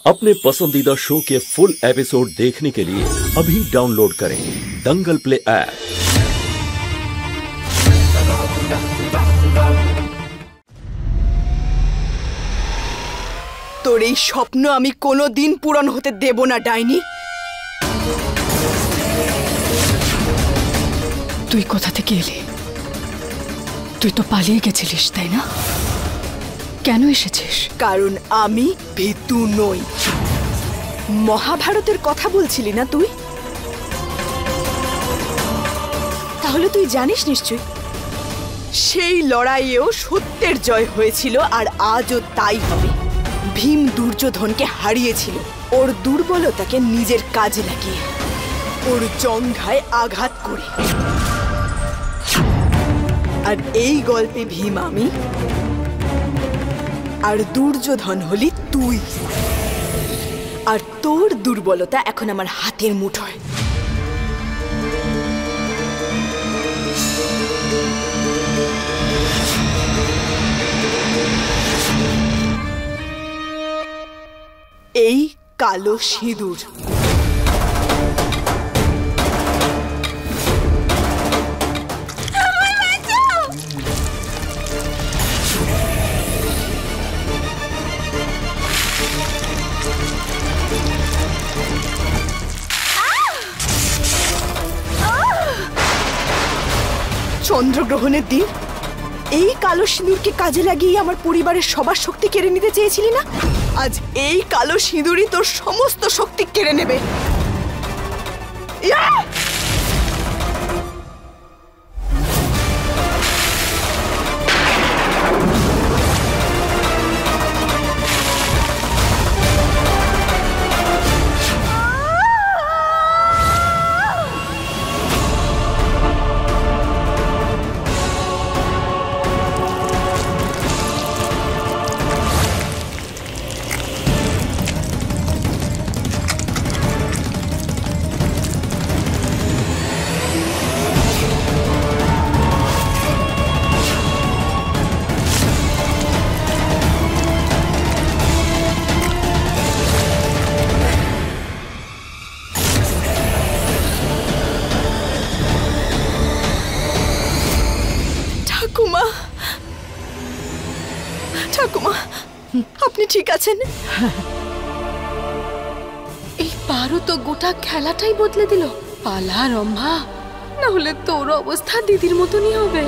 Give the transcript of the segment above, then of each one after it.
अपने पसंदीदा शो के फुल एपिसोड देखने के लिए अभी डाउनलोड करें दंगल प्ले ऐप। তোর এই স্বপ্ন আমি কোনোদিন পূরণ হতে দেব না ডাইনি। তুই কোথা থেকে এলি? তুই তো পালিয়ে গেছিলিস তাই না? কেন এসেছিস? কারণ আমি ভীতু নই। মহাভারতের কথা বলছিলি না তুই? তাহলে তুই জানিস নিশ্চয় সেই লড়াইয়েও সত্যের জয় হয়েছিল, আর আজও তাই হবে। ভীম দুর্যোধনকে হারিয়েছিল ওর দুর্বলতাকে নিজের কাজে লাগিয়ে, ওর জঙ্ঘায় আঘাত করে। আর এই গল্পে ভীম আমি, আর দুর্যোধন হলি তুই। আর তোর দুর্বলতা এখন আমার হাতের মুঠোয়। এই কালো সিঁদুর। চন্দ্রগ্রহণের দিন এই কালো সিঁদুরকে কাজে লাগিয়ে আমার পরিবারের সবার শক্তি কেড়ে নিতে চেয়েছিলি না? আজ এই কালো সিঁদুরই তোর সমস্ত শক্তি কেড়ে নেবে। ঠাকুমা, ঠাকুমা, আপনি ঠিক আছেন? এই পারো তো গোটা খেলাটাই বদলে দিল। পালা রম্ভা, না হলে তোর অবস্থা দিদির মতনই হবে।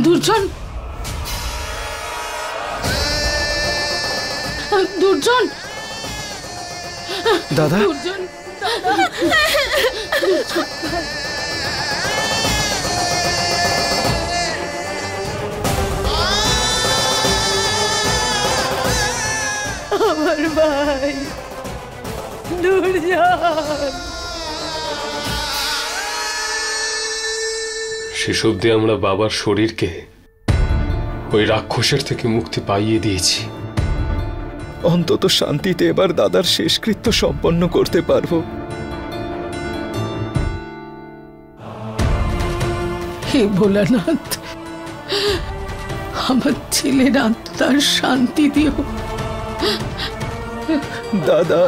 দুর্জন, দুর্জন, দাদা দুর্জন, আমার ভাই দুর্জন। শেষ অবধি আমরা বাবার শরীরকে ওই রাক্ষসের থেকে মুক্তি পাইয়ে দিয়েছি। অন্তত শান্তিতে এবার দাদার শেষকৃত্য সম্পন্ন করতে পারবো। হে ভোলানাথ, আমার ছেলের আত্মার শান্তি দিও। দাদা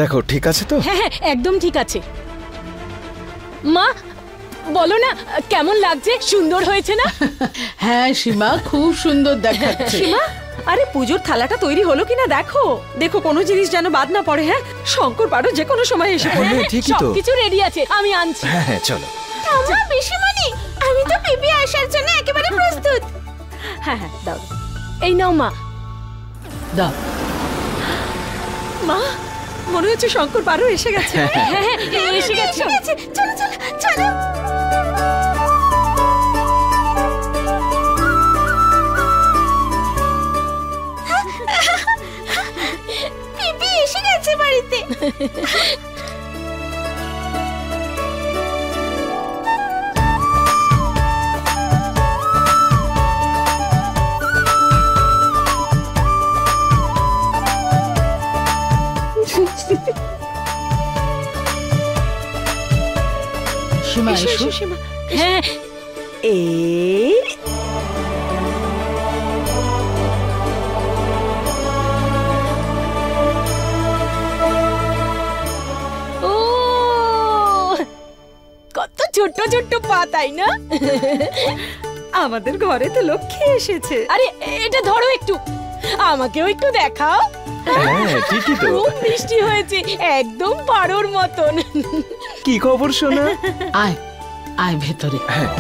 দেখো ঠিক আছে তো? হ্যাঁ হ্যাঁ একদম ঠিক আছে। মা বলো না কেমন লাগছে, সুন্দর হয়েছে না? হ্যাঁ সীমা, খুব সুন্দর দেখাচ্ছে। সীমা, আরে পুজোর থালাটা তৈরি হলো কিনা দেখো, দেখো কোনো জিনিস যেন বাদ না পড়ে। হ্যাঁ, শঙ্কর পারো যে কোনো সময় এসে পড়বে। হ্যাঁ ঠিকই তো। সবকিছু রেডি আছে, আমি আনছি। হ্যাঁ হ্যাঁ চলো। আমার পিসিমণি, আমি তো পিপি আসার জন্য একেবারে প্রস্তুত। হ্যাঁ হ্যাঁ দাও। এই নাও মা। দাও। মা, মনে হচ্ছে শঙ্কর পারো এসে গেছে। হ্যাঁ হ্যাঁ এসে গেছে। চলো চলো চলো। পিপি এসে গেছে বাড়িতে। সীমা এসো। হ্যাঁ এই ও কত ছোট্ট ছোট্ট পা, তাই না? আমাদের ঘরে তো লক্ষ্মী এসেছে। আরে এটা ধরো একটু, আমাকেও একটু দেখাও। হ্যাঁ ঠিকই তো। খুব মিষ্টি হয়েছে, একদম পারোর মতন। কি খবর শোনা? আয় আয় ভেতরে। হ্যাঁ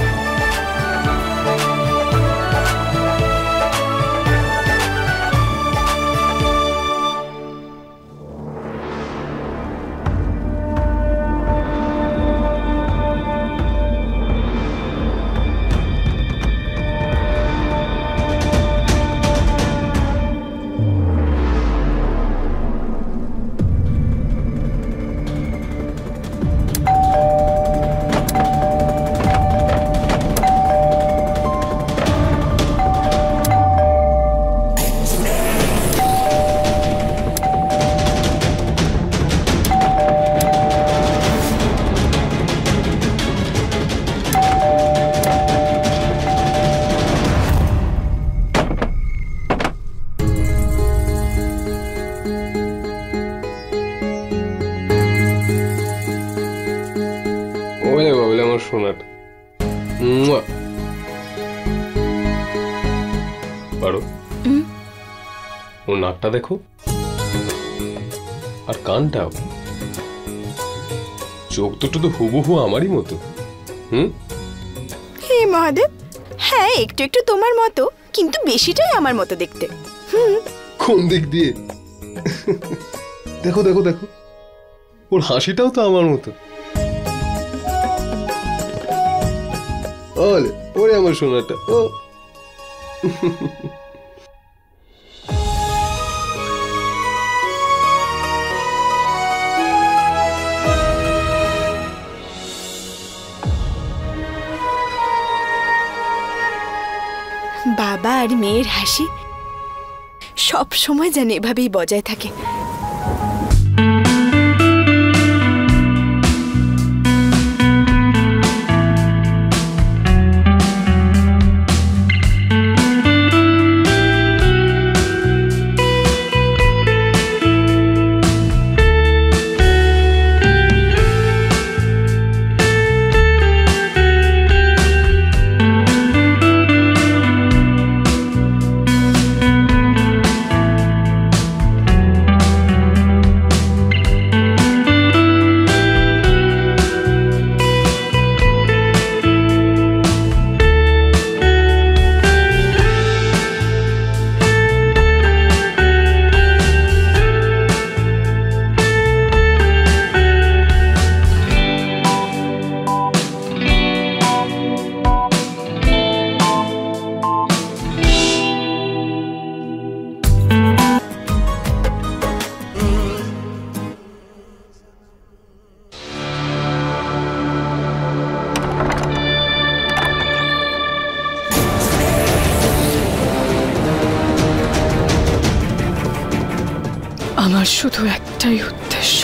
ওলে বাবলে আমার সোনাটা। মুয়া। পারো, ওর নাকটা দেখো আর কানটাও। চোখ দুটো তো হুবহু আমারই মতো। হে মহাদেব, হ্যাঁ একটু একটু তোমার মতো, কিন্তু বেশিটাই আমার মতো দেখতে। কোন দিক দিয়ে? দেখো দেখো দেখো, ওর হাসিটাও তো আমার মতো। ওলে ওরে আমার সোনাটা। ও বাবা আর মেয়ের হাসি সব সময় যেন এভাবেই বজায় থাকে। আমার শুধু একটাই উদ্দেশ্য,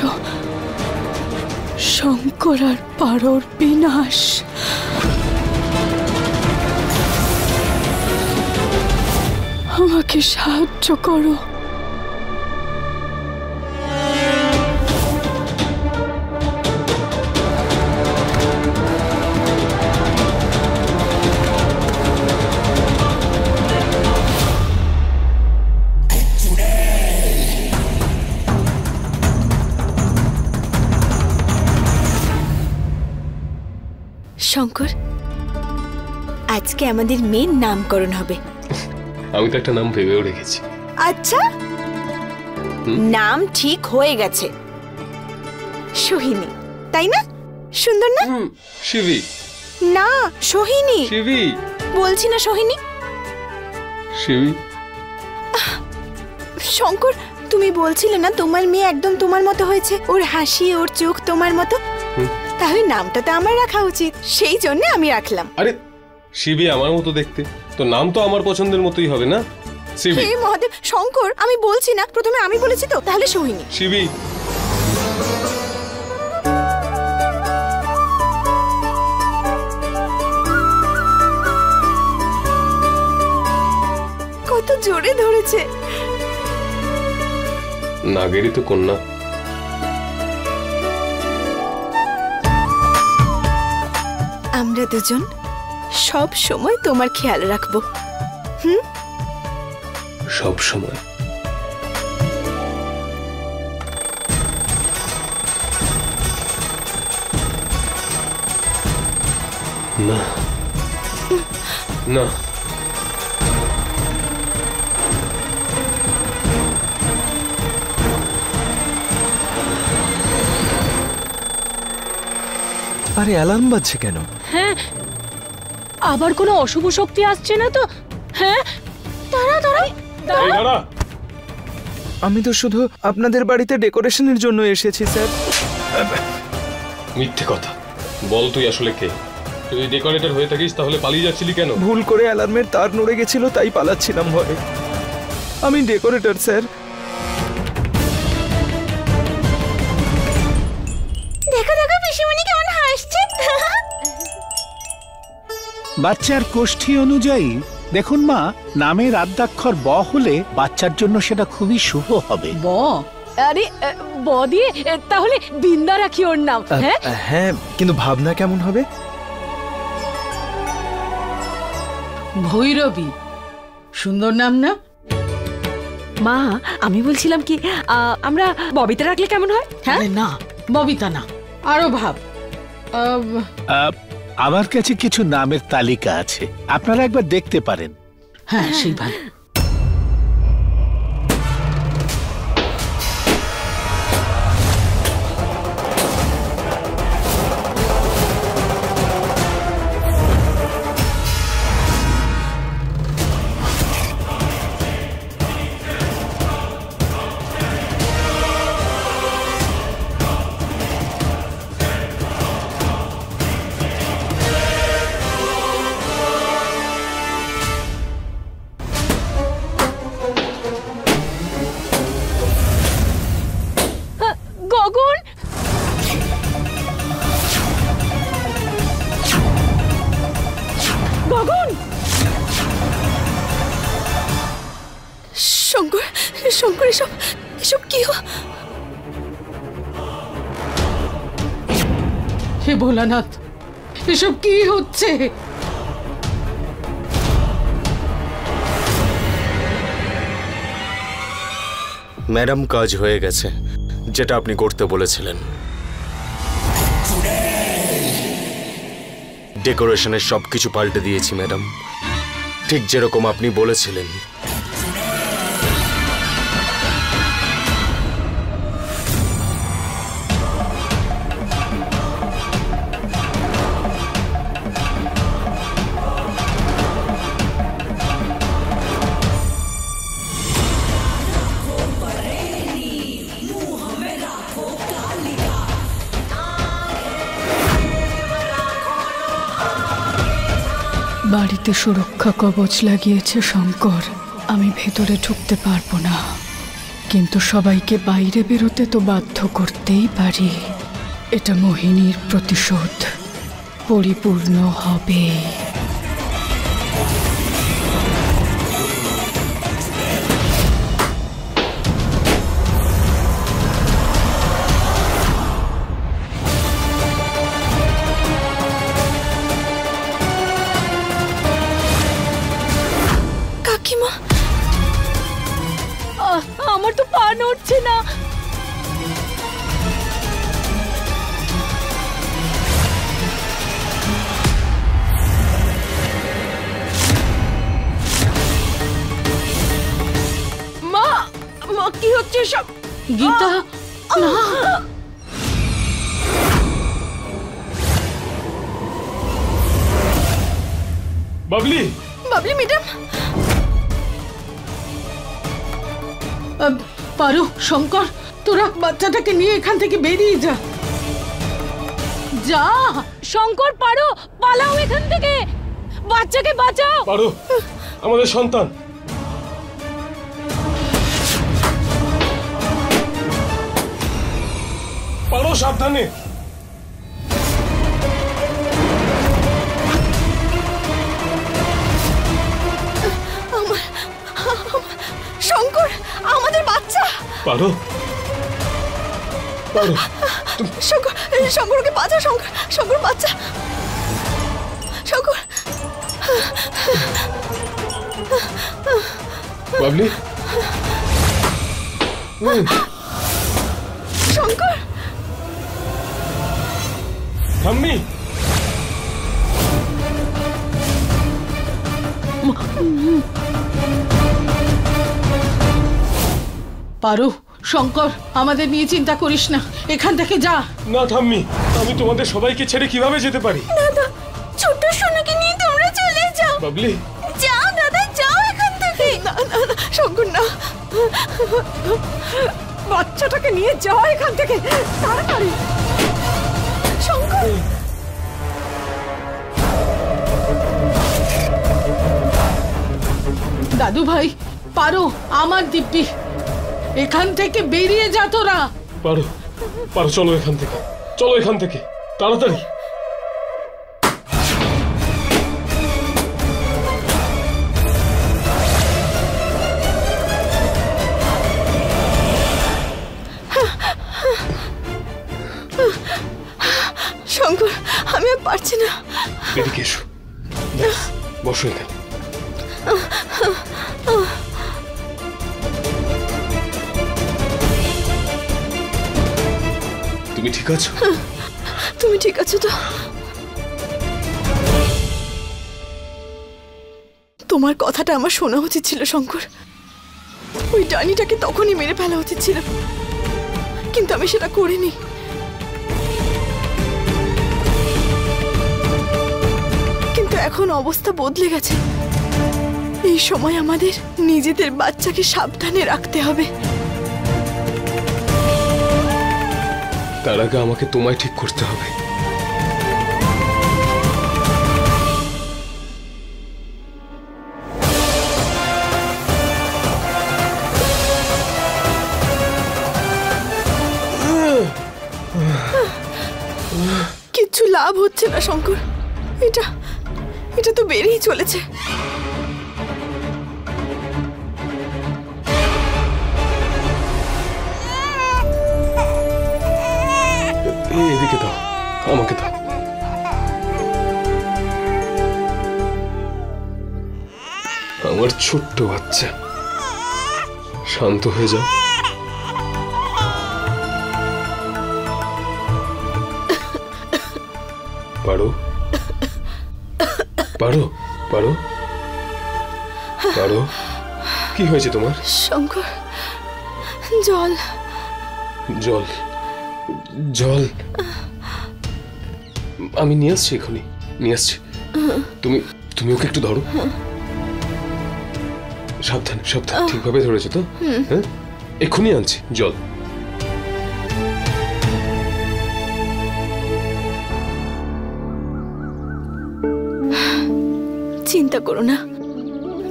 শঙ্কর আর পারোর বিনাশ। আমাকে সাহায্য করো। শঙ্কর, আজকে আমাদের মেয়ের নামকরণ হবে। আমি তো একটা নাম ভেবেও রেখেছি। আচ্ছা, নাম ঠিক হয়ে গেছে, সোহিনী, তাই না? সুন্দর না? শিবি না, সোহিনী। শিবি বলছি না সোহিনী। শিবি। শঙ্কর, তুমি বলছিলে না তোমার মেয়ে একদম তোমার মতো হয়েছে, ওর হাসি, ওর চোখ তোমার মতো। তাহলে নামটা তো আমার রাখা উচিত, সেই জন্য আমি রাখলাম। আরে শিবি আমার মতো দেখতে, তো নাম তো আমার পছন্দের মতোই হবে না? শিবি। হে মহাদেব, শঙ্কর, আমি বলছি না, প্রথমে আমি বলেছি তো, তাহলে সোহিনী। শিবি। কত জোরে ধরেছে। নাগেরই তো কন্যা। আমরা দুজন সব সময় তোমার খেয়াল রাখবো। সব সময়। না না, আরে অ্যালার্ম বাজছে কেন? হ্যাঁ, আবার কোনো অশুভ শক্তি আসছে না তো? হ্যাঁ, তাড়াতাড়ি দাঁড়া। আমি তো শুধু আপনাদের বাড়িতে ডেকোরেশনের জন্য এসেছি স্যার। মিথ্যে কথা বল, তুই আসলে কে? তুই ডেকোরেটর হয়ে থাকিস তাহলে পালিয়ে যাচ্ছিলি কেন? ভুল করে অ্যালার্মের তার নড়ে গেছিল, তাই পালাচ্ছিলাম ভয়ে। আমি ডেকোরেটর স্যার। দেখো দেখো পিসিমণি কেমন হাসছে। বাচ্চার কোষ্ঠী অনুযায়ী দেখুন মা, নামের আদ্যাক্ষর ব হলে বাচ্চার জন্য সেটা খুবই শুভ হবে। ব? আরে ব দিয়ে তাহলে বিন্দা রাখি ওর নাম। হ্যাঁ হ্যাঁ, কিন্তু ভাবনা কেমন হবে? ভৈরবী, সুন্দর নাম না? মা, আমি বলছিলাম কি আমরা ববিতা রাখলে কেমন হয়? হ্যাঁ না, ববিতা না, আরো ভাব। আমার কাছে কিছু নামের তালিকা আছে, আপনারা একবার দেখতে পারেন। হ্যাঁ, সেই ভালো। গগন, গগন। শঙ্কর, শঙ্কর, এসব এসব কি? হে ভোলানাথ, এসব কি হচ্ছে? ম্যাডাম, কাজ হয়ে গেছে, যেটা আপনি করতে বলেছিলেন। ডেকোরেশনের সবকিছু পাল্টে দিয়েছি ম্যাডাম, ঠিক যেরকম আপনি বলেছিলেন। বাড়িতে সুরক্ষা কবচ লাগিয়েছে শঙ্কর, আমি ভেতরে ঢুকতে পারবো না, কিন্তু সবাইকে বাইরে বেরোতে তো বাধ্য করতেই পারি। এটা মোহিনীর প্রতিশোধ পরিপূর্ণ হবে। কাকিমা, আমার তো পা নড়ছে না। মা, মা কি হচ্ছে সব? গীতা, না। বাবলি, বাবলি ম্যাডাম। পারো, শঙ্কর, তোরা বাচ্চাটাকে নিয়ে এখান থেকে বেরিয়ে যা। যা শঙ্কর, পারো, পালাও এখান থেকে, বাচ্চাকে বাঁচাও। পারো, আমাদের সন্তান। পারো, সাবধানে। শঙ্কর, আমাদের বাচ্চা। পারো, পারো, শঙ্কর, শঙ্করকে বাঁচা। শঙ্কর, শঙ্কর বাচ্চা। শঙ্কর। বাবলি। শঙ্কর। ঠাম্মি। পারো, শঙ্কর, আমাদের নিয়ে চিন্তা করিস না, এখান থেকে যা। না ঠাম্মি, আমি তোমাদের সবাইকে ছেড়ে কিভাবে যেতে পারি? দাদা, ছোট্ট সোনাকে নিয়ে তোমরা চলে যাও। বাবলি, যাও দাদা, যাও এখান থেকে। না না না, শঙ্কর না। বাচ্চাটাকে নিয়ে যাও এখান থেকে তাড়াতাড়ি। শঙ্কর। দাদু ভাই, পারো, আমার দিব্যি, এখান থেকে বেরিয়ে যা তোরা। পারো, পারো, চলো এখান থেকে, চলো এখান থেকে তাড়াতাড়ি। শঙ্কর, আমি আর পারছি না। এদিকে এসো, বসো এখানে। তুমি ঠিক আছো? তুমি ঠিক আছো তো? তোমার কথাটা আমার শোনা উচিত ছিল শঙ্কর। ওই ডাইনিটাকে তখনই মেরে ফেলা উচিত ছিল, কিন্তু আমি সেটা করিনি। কিন্তু এখন অবস্থা বদলে গেছে। এই সময় আমাদের নিজেদের বাচ্চাকে সাবধানে রাখতে হবে। তার আগে আমাকে তোমায় ঠিক করতে হবে। কিচ্ছু লাভ হচ্ছে না শঙ্কর, এটা এটা তো বেড়েই চলেছে। এদিকে দাও, আমাকে দাও। আমার ছোট্ট বাচ্চা, শান্ত হয়ে যাও। পারো, পারো, পারো, পারো, কি হয়েছে তোমার? শঙ্কর, জল। জল, জল, আমি নিয়ে আসছি, এখনই নিয়ে আসছি। তুমি তুমি ওকে একটু ধরো, সাবধানে সাবধানে, ঠিকভাবে ধরেছো তো? হ্যাঁ, এক্ষুনি আনছি জল। চিন্তা করো না,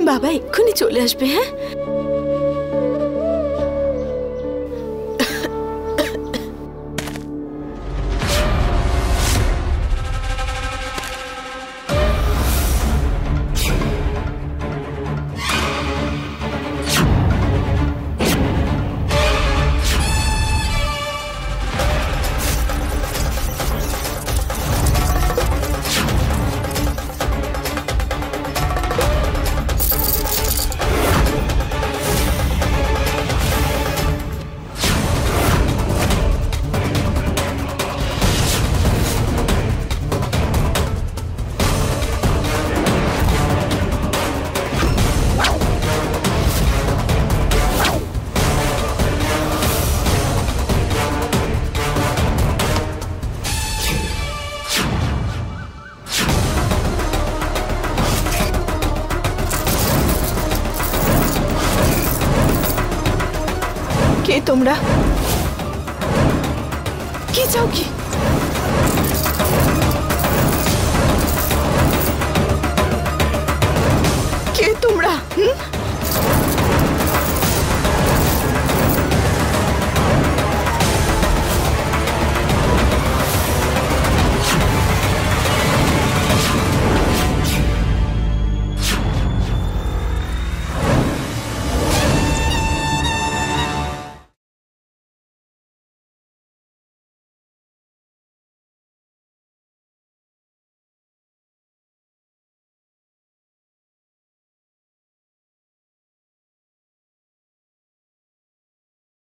বাবা এক্ষুনি চলে আসবে। হ্যাঁ, তোমরা? কি চাও কি?